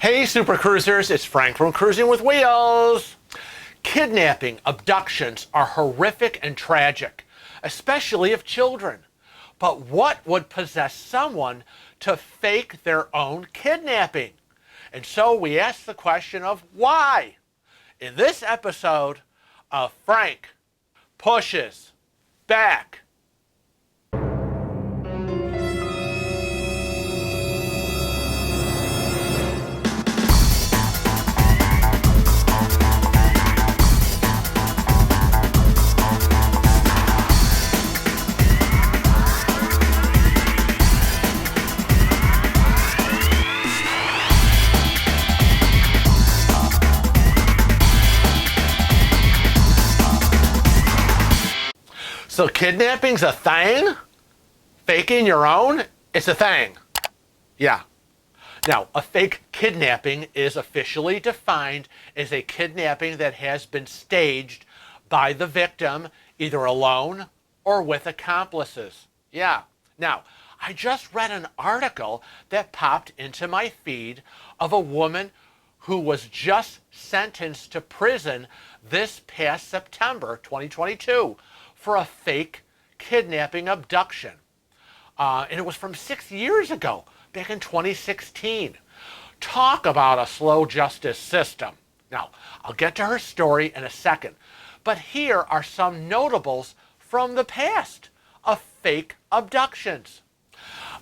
Hey Super Cruisers, it's Frank from Cruising with Wheels. Kidnapping, abductions are horrific and tragic, especially of children. But what would possess someone to fake their own kidnapping? And so we ask the question of why? In this episode of Frank Pushes Back. So kidnapping's a thing? Faking your own? It's a thing. Yeah. Now, a fake kidnapping is officially defined as a kidnapping that has been staged by the victim, either alone or with accomplices. Yeah. Now, I just read an article that popped into my feed of a woman who was just sentenced to prison this past September 2022 for a fake kidnapping abduction. And it was from 6 years ago, back in 2016. Talk about a slow justice system. Now, I'll get to her story in a second, but here are some notables from the past of fake abductions.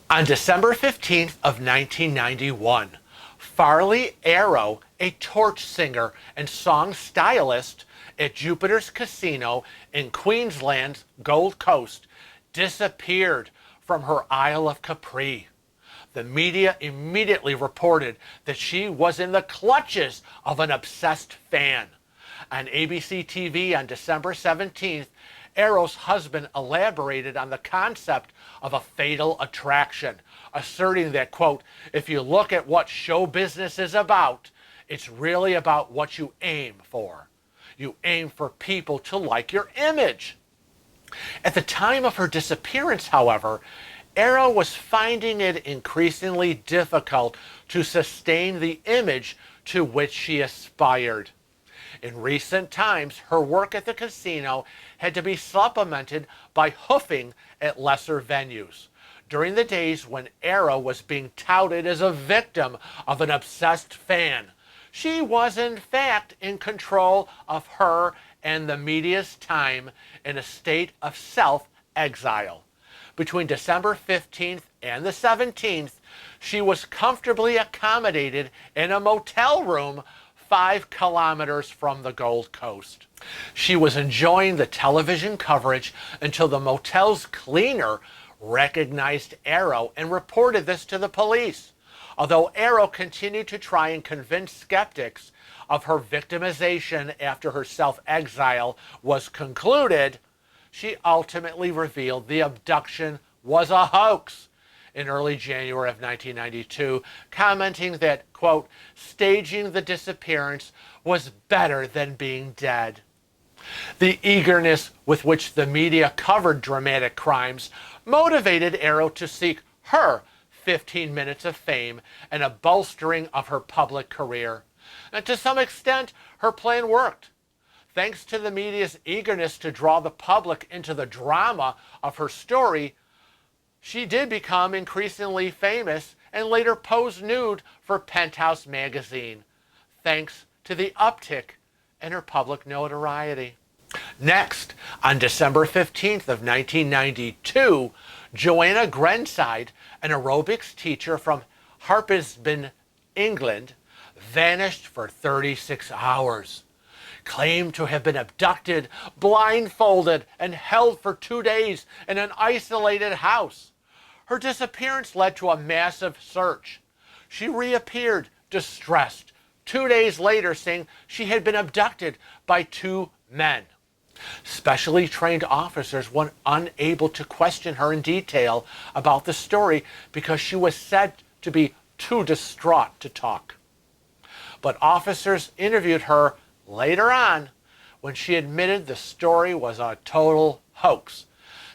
On December 15th of 1991, Farley Arrow, a torch singer and song stylist at Jupiter's Casino in Queensland's Gold Coast, disappeared from her Isle of Capri. The media immediately reported that she was in the clutches of an obsessed fan. On ABC TV on December 17th, Arrow's husband elaborated on the concept of a fatal attraction, asserting that, quote, if you look at what show business is about, it's really about what you aim for. You aim for people to like your image. At the time of her disappearance, however, Arrow was finding it increasingly difficult to sustain the image to which she aspired. In recent times, her work at the casino had to be supplemented by hoofing at lesser venues. During the days when Arrow was being touted as a victim of an obsessed fan, she was in fact in control of her and the media's time in a state of self-exile. Between December 15th and the 17th, she was comfortably accommodated in a motel room 5 kilometers from the Gold Coast. She was enjoying the television coverage until the motel's cleaner recognized Arrow and reported this to the police. Although Arrow continued to try and convince skeptics of her victimization after her self-exile was concluded, she ultimately revealed the abduction was a hoax in early January of 1992, commenting that, quote, staging the disappearance was better than being dead. The eagerness with which the media covered dramatic crimes motivated Arrow to seek her 15 minutes of fame and a bolstering of her public career. And to some extent, her plan worked. Thanks to the media's eagerness to draw the public into the drama of her story, she did become increasingly famous and later posed nude for Penthouse magazine, thanks to the uptick in her public notoriety. Next, on December 15th of 1992, Joanna Grenside, an aerobics teacher from Harpsden, England, vanished for 36 hours. Claimed to have been abducted, blindfolded, and held for 2 days in an isolated house. Her disappearance led to a massive search. She reappeared, distressed, 2 days later saying she had been abducted by 2 men. Specially trained officers were unable to question her in detail about the story because she was said to be too distraught to talk. But officers interviewed her later on when she admitted the story was a total hoax,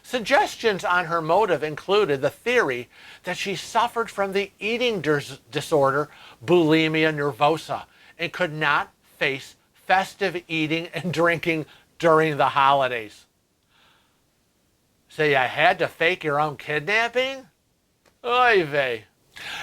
Suggestions on her motive included the theory that she suffered from the eating disorder bulimia nervosa and could not face festive eating and drinking during the holidays. So you had to fake your own kidnapping? Oy vey.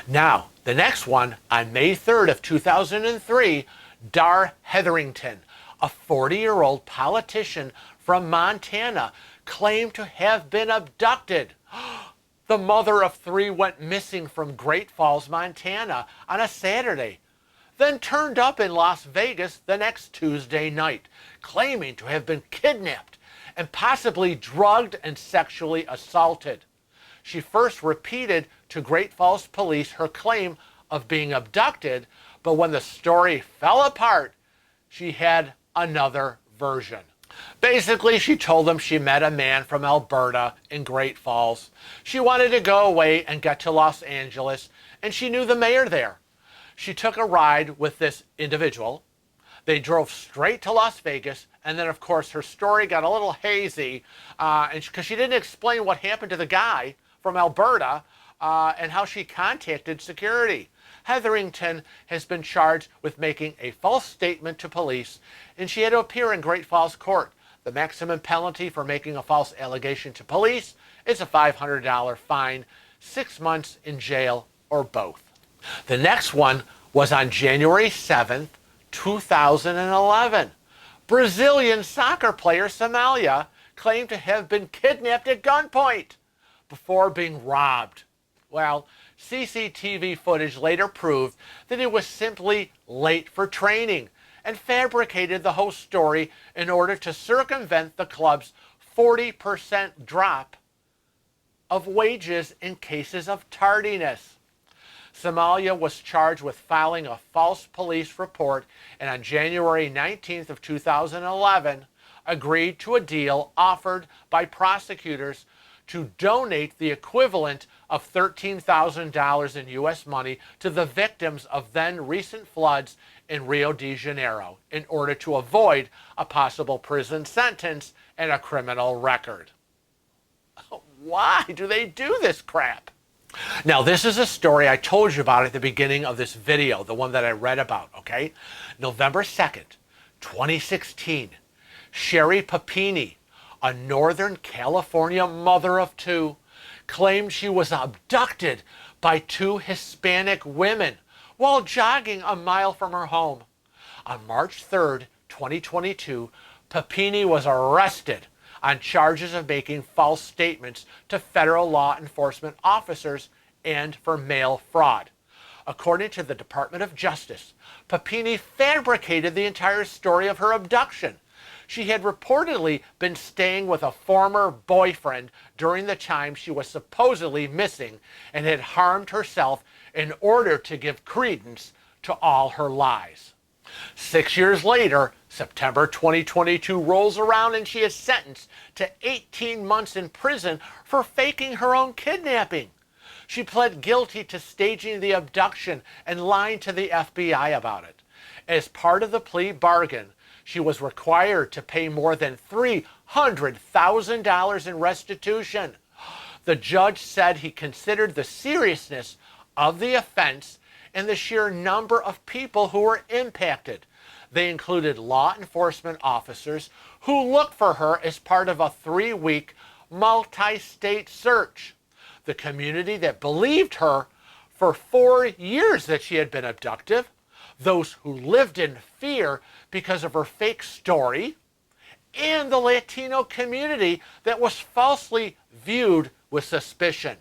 Now, the next one, on May 3rd of 2003, Dar Hetherington, a 40-year-old politician from Montana, claimed to have been abducted. The mother of 3 went missing from Great Falls, Montana on a Saturday, then turned up in Las Vegas the next Tuesday night, claiming to have been kidnapped and possibly drugged and sexually assaulted. She first repeated to Great Falls police her claim of being abducted, but when the story fell apart, she had another version. Basically, she told them she met a man from Alberta in Great Falls. She wanted to go away and get to Los Angeles, and she knew the mayor there. She took a ride with this individual. They drove straight to Las Vegas, and then, of course, her story got a little hazy because she didn't explain what happened to the guy from Alberta and how she contacted security. Hetherington has been charged with making a false statement to police, and she had to appear in Great Falls Court. The maximum penalty for making a false allegation to police is a $500 fine, 6 months in jail, or both. The next one was on January 7th, 2011. Brazilian soccer player Somalia claimed to have been kidnapped at gunpoint before being robbed. Well, CCTV footage later proved that it was simply late for training and fabricated the whole story in order to circumvent the club's 40% drop of wages in cases of tardiness. Somalia was charged with filing a false police report and on January 19th of 2011 agreed to a deal offered by prosecutors to donate the equivalent of $13,000 in U.S. money to the victims of then recent floods in Rio de Janeiro in order to avoid a possible prison sentence and a criminal record. Why do they do this crap? Now, this is a story I told you about at the beginning of this video, the one that I read about, okay? November 2nd, 2016, Sherry Papini, a Northern California mother of 2, claimed she was abducted by 2 Hispanic women while jogging a mile from her home. On March 3rd, 2022, Papini was arrested on charges of making false statements to federal law enforcement officers and for mail fraud. According to the Department of Justice, Papini fabricated the entire story of her abduction. She had reportedly been staying with a former boyfriend during the time she was supposedly missing and had harmed herself in order to give credence to all her lies. 6 years later, September 2022 rolls around and she is sentenced to 18 months in prison for faking her own kidnapping. She pled guilty to staging the abduction and lying to the FBI about it. As part of the plea bargain, she was required to pay more than $300,000 in restitution. The judge said he considered the seriousness of the offense and the sheer number of people who were impacted. They included law enforcement officers who looked for her as part of a 3-week multi-state search. The community that believed her for 4 years that she had been abducted, those who lived in fear because of her fake story, and the Latino community that was falsely viewed with suspicion.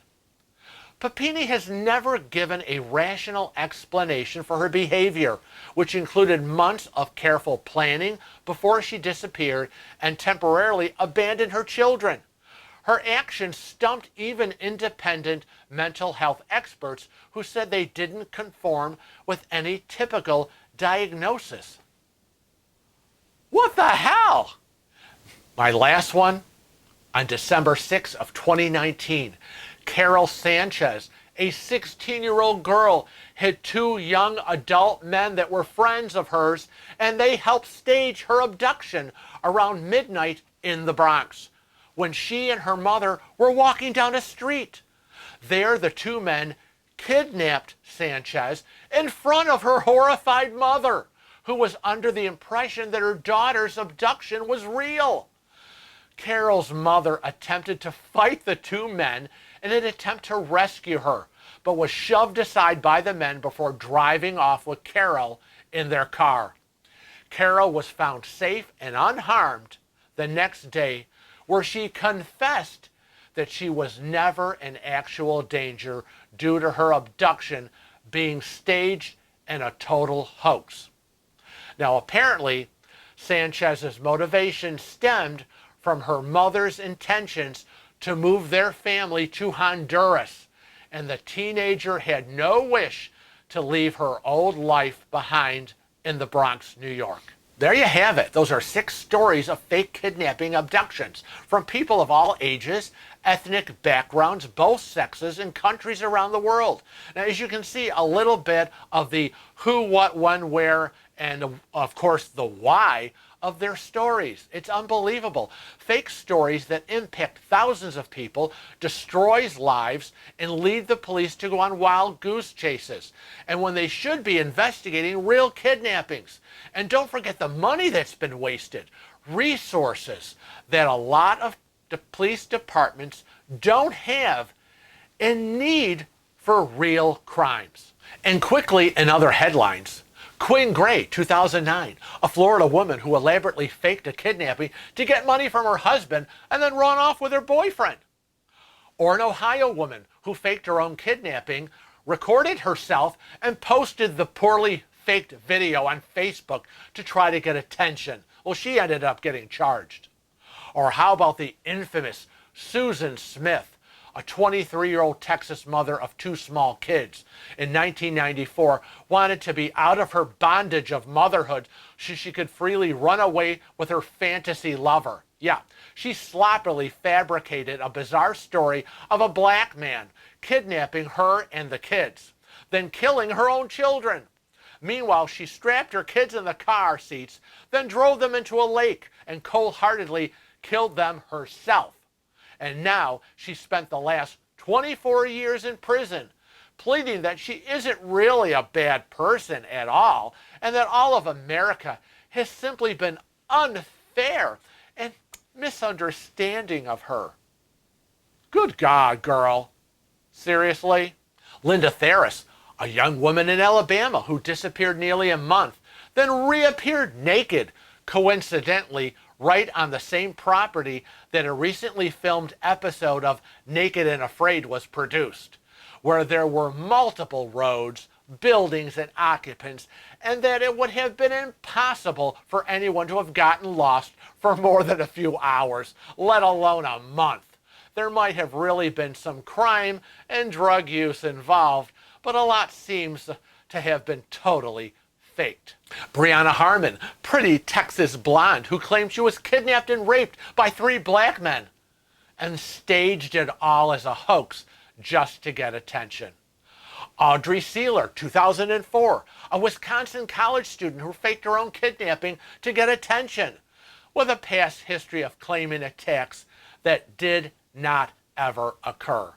Papini has never given a rational explanation for her behavior, which included months of careful planning before she disappeared and temporarily abandoned her children. Her actions stumped even independent mental health experts who said they didn't conform with any typical diagnosis. What the hell? My last one, on December 6th of 2019, Carol Sanchez, a 16-year-old girl, had 2 young adult men that were friends of hers, and they helped stage her abduction around midnight in the Bronx. when she and her mother were walking down a street. There, the two men kidnapped Sanchez in front of her horrified mother, who was under the impression that her daughter's abduction was real. Carol's mother attempted to fight the two men in an attempt to rescue her, but was shoved aside by the men before driving off with Carol in their car. Carol was found safe and unharmed the next day, where she confessed that she was never in actual danger due to her abduction being staged and a total hoax. Now, apparently, Sanchez's motivation stemmed from her mother's intentions to move their family to Honduras, and the teenager had no wish to leave her old life behind in the Bronx, New York. There you have it. Those are 6 stories of fake kidnapping abductions from people of all ages, ethnic backgrounds, both sexes, and countries around the world. Now, as you can see, a little bit of the who, what, when, where, and of course the why of their stories. It's unbelievable. Fake stories that impact thousands of people, destroys lives, and lead the police to go on wild goose chases. And when they should be investigating real kidnappings. And don't forget the money that's been wasted, resources that a lot of the police departments don't have and need for real crimes. And quickly, in other headlines, Quinn Gray, 2009, a Florida woman who elaborately faked a kidnapping to get money from her husband and then run off with her boyfriend. Or an Ohio woman who faked her own kidnapping, recorded herself, and posted the poorly faked video on Facebook to try to get attention. Well, she ended up getting charged. Or how about the infamous Susan Smith, a 23-year-old Texas mother of 2 small kids, in 1994 wanted to be out of her bondage of motherhood so she could freely run away with her fantasy lover. Yeah, she sloppily fabricated a bizarre story of a black man kidnapping her and the kids, then killing her own children. Meanwhile, she strapped her kids in the car seats, then drove them into a lake and cold-heartedly killed them herself. And now she spent the last 24 years in prison, pleading that she isn't really a bad person at all, and that all of America has simply been unfair and misunderstanding of her. Good God, girl. Seriously? Linda Theris, a young woman in Alabama who disappeared nearly a month, then reappeared naked, coincidentally, right on the same property that a recently filmed episode of Naked and Afraid was produced, where there were multiple roads, buildings, and occupants, and that it would have been impossible for anyone to have gotten lost for more than a few hours, let alone a month. There might have really been some crime and drug use involved, but a lot seems to have been totally faked. Brianna Harmon, pretty Texas blonde who claimed she was kidnapped and raped by 3 black men and staged it all as a hoax just to get attention. Audrey Sealer, 2004, a Wisconsin college student who faked her own kidnapping to get attention, with a past history of claiming attacks that did not ever occur.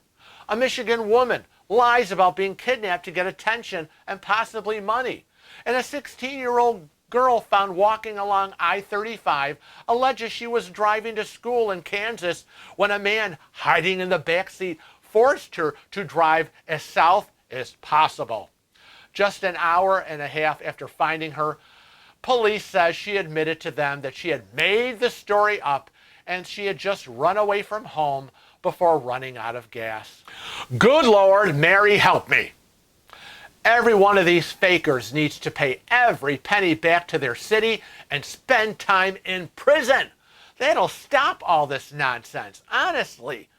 A Michigan woman lies about being kidnapped to get attention and possibly money. And a 16-year-old girl found walking along I-35 alleges she was driving to school in Kansas when a man hiding in the back seat forced her to drive as south as possible. Just an hour and a half after finding her, police says she admitted to them that she had made the story up and she had just run away from home before running out of gas. Good Lord, Mary, help me. Every one of these fakers needs to pay every penny back to their city and spend time in prison. That'll stop all this nonsense, honestly.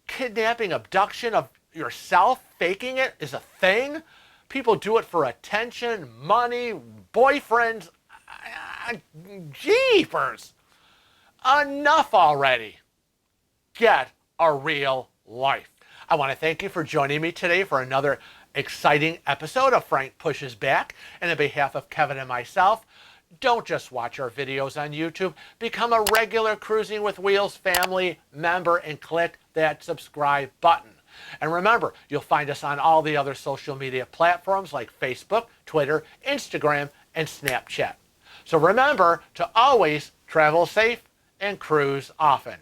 Kidnapping, abduction of yourself, faking it is a thing. People do it for attention, money, boyfriends. Jeepers. Enough already. Get a real life. I want to thank you for joining me today for another exciting episode of Frank Pushes Back. And on behalf of Kevin and myself, Don't just watch our videos on YouTube. Become a regular Cruising with Wheels family member and click that subscribe button. And remember, you'll find us on all the other social media platforms like Facebook, Twitter, Instagram, and Snapchat. So remember to always travel safe and cruise often.